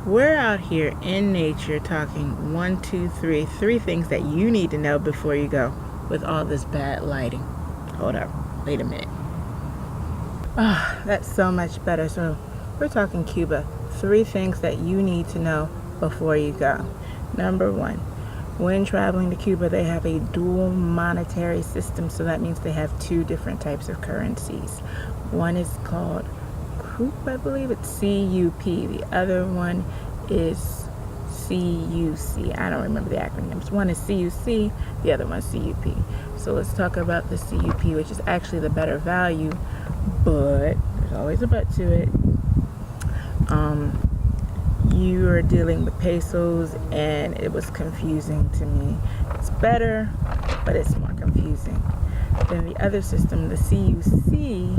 We're out here in nature talking three things that you need to know before you go with all this bad lighting. Hold up, wait a minute. That's so much better. So we're talking Cuba. 3 things that you need to know before you go. Number 1, when traveling to Cuba, they have a dual monetary system. So that means they have 2 different types of currencies. One is called I believe it's CUP. The other one is CUC. I don't remember the acronyms. One is CUC, the other one is CUP. So let's talk about the CUP, which is actually the better value, but there's always a but to it. You are dealing with pesos, and it was confusing to me. It's better, but it's more confusing. Then the other system, the CUC,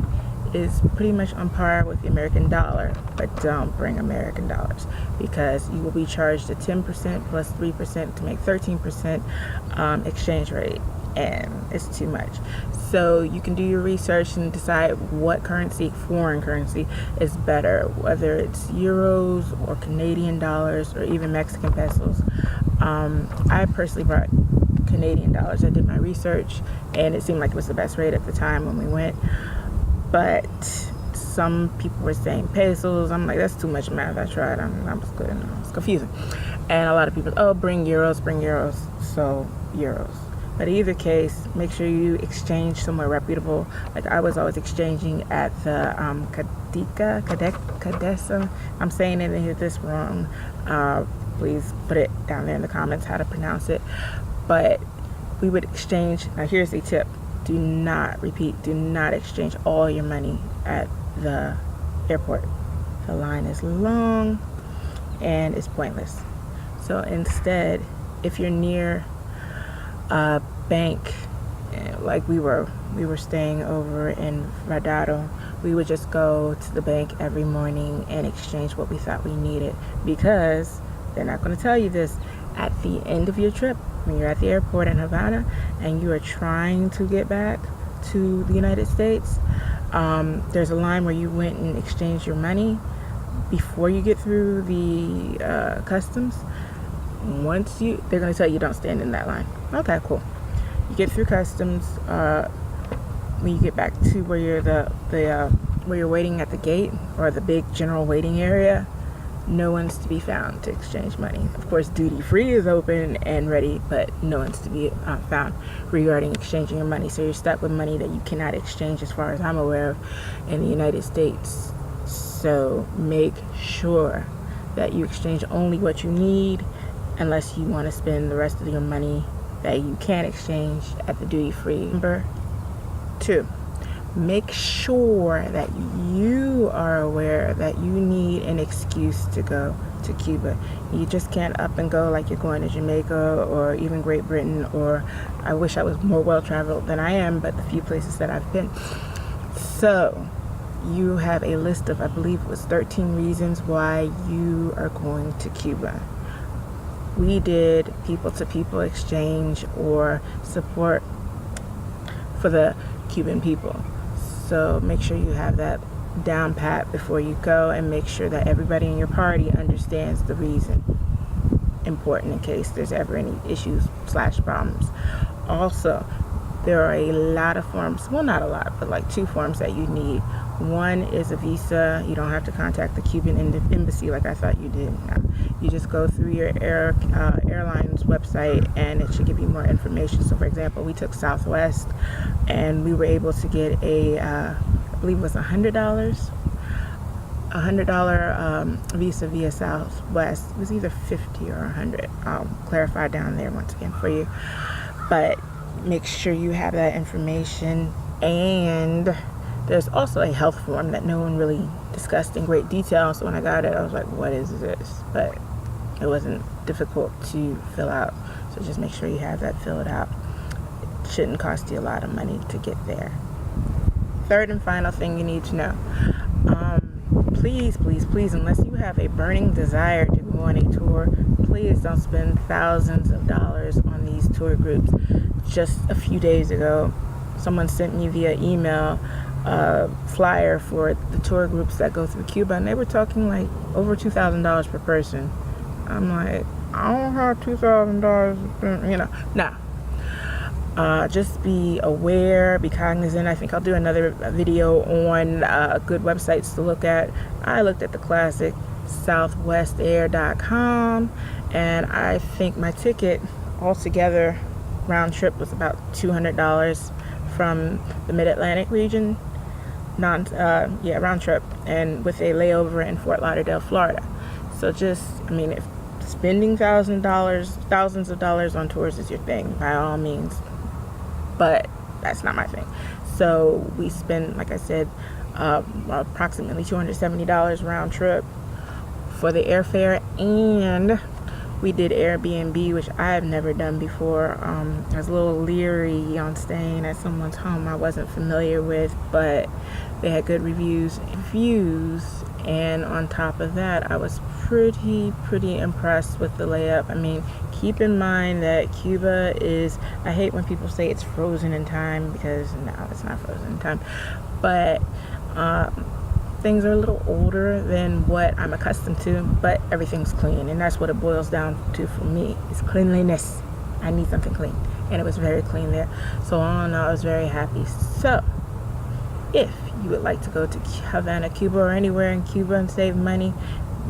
is pretty much on par with the American dollar, but don't bring American dollars because you will be charged a 10% plus 3% to make 13% exchange rate, and it's too much. So you can do your research and decide what currency, foreign currency, is better, whether it's euros or Canadian dollars or even Mexican pesos. I personally brought Canadian dollars. I did my research and it seemed like it was the best rate at the time when we went. But some people were saying pesos. I'm like, that's too much math. I tried. I was good. It's confusing. And a lot of people, bring euros. So euros. But either case, make sure you exchange somewhere reputable. Like I was always exchanging at the Cadesa. I'm saying this wrong. Please put it down there in the comments how to pronounce it. But we would exchange. Now here's a tip. Do not exchange all your money at the airport. The line is long and it's pointless. So instead, if you're near a bank, like we were staying over in Radado, we would just go to the bank every morning and exchange what we thought we needed, because they're not going to tell you this at the end of your trip. When you're at the airport in Havana and you are trying to get back to the United States, there's a line where you went and exchanged your money before you get through the customs. They're going to tell you don't stand in that line. Okay, cool. You get through customs. When you get back to where you're waiting at the gate or the big general waiting area, no one's to be found to exchange money. Of course, duty free is open and ready, but no one's to be found regarding exchanging your money. So you're stuck with money that you cannot exchange, as far as I'm aware of, in the United States. So make sure that you exchange only what you need, unless you want to spend the rest of your money that you can't exchange at the duty free. Number 2. Make sure that you are aware that you need an excuse to go to Cuba. You just can't up and go like you're going to Jamaica or even Great Britain, or I wish I was more well-traveled than I am, but the few places that I've been. So you have a list of, I believe it was 13 reasons why you are going to Cuba. We did people-to-people exchange or support for the Cuban people. So make sure you have that down pat before you go, and make sure that everybody in your party understands the reason. Important in case there's ever any issues / problems. Also, there are a lot of forms, well, not a lot, but like 2 forms that you need. One is a visa. You don't have to contact the Cuban embassy like I thought you did. You just go through your airline's website and it should give you more information. So for example, we took Southwest and we were able to get I believe it was $100 visa via Southwest. It was either 50 or 100. I'll clarify down there once again for you. But make sure you have that information. And there's also a health form that no one really discussed in great detail. So when I got it, I was like, what is this? But it wasn't difficult to fill out. So just make sure you have that filled out. It shouldn't cost you a lot of money to get there. 3rd and final thing you need to know. Please, unless you have a burning desire to go on a tour, please don't spend thousands of dollars on these tour groups. Just a few days ago, someone sent me via email flyer for the tour groups that go through Cuba, and they were talking like over $2,000 per person. I'm like, I don't have $2,000, you know. Nah. Just be aware, be cognizant. I think I'll do another video on good websites to look at. I looked at the classic southwestair.com, and I think my ticket altogether round trip was about $200 from the mid-Atlantic region, round trip, and with a layover in Fort Lauderdale, Florida. So just, I mean, if spending thousands of dollars on tours is your thing, by all means, but that's not my thing. So we spend, like I said, approximately $270 round trip for the airfare, and we did Airbnb, which I have never done before. I was a little leery on staying at someone's home I wasn't familiar with, but they had good reviews and views, and on top of that, I was pretty impressed with the layup. I mean, keep in mind that Cuba is, I hate when people say it's frozen in time, because no, it's not frozen in time, but things are a little older than what I'm accustomed to, but everything's clean, and that's what it boils down to for me, is cleanliness. I need something clean, and it was very clean there. So all in all, I was very happy. So if you would like to go to Havana, Cuba, or anywhere in Cuba and save money,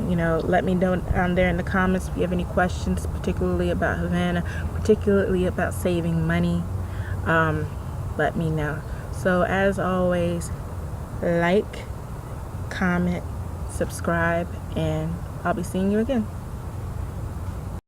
you know, let me know down there in the comments if you have any questions, particularly about Havana, particularly about saving money. Let me know. So as always, like, comment, subscribe, and I'll be seeing you again.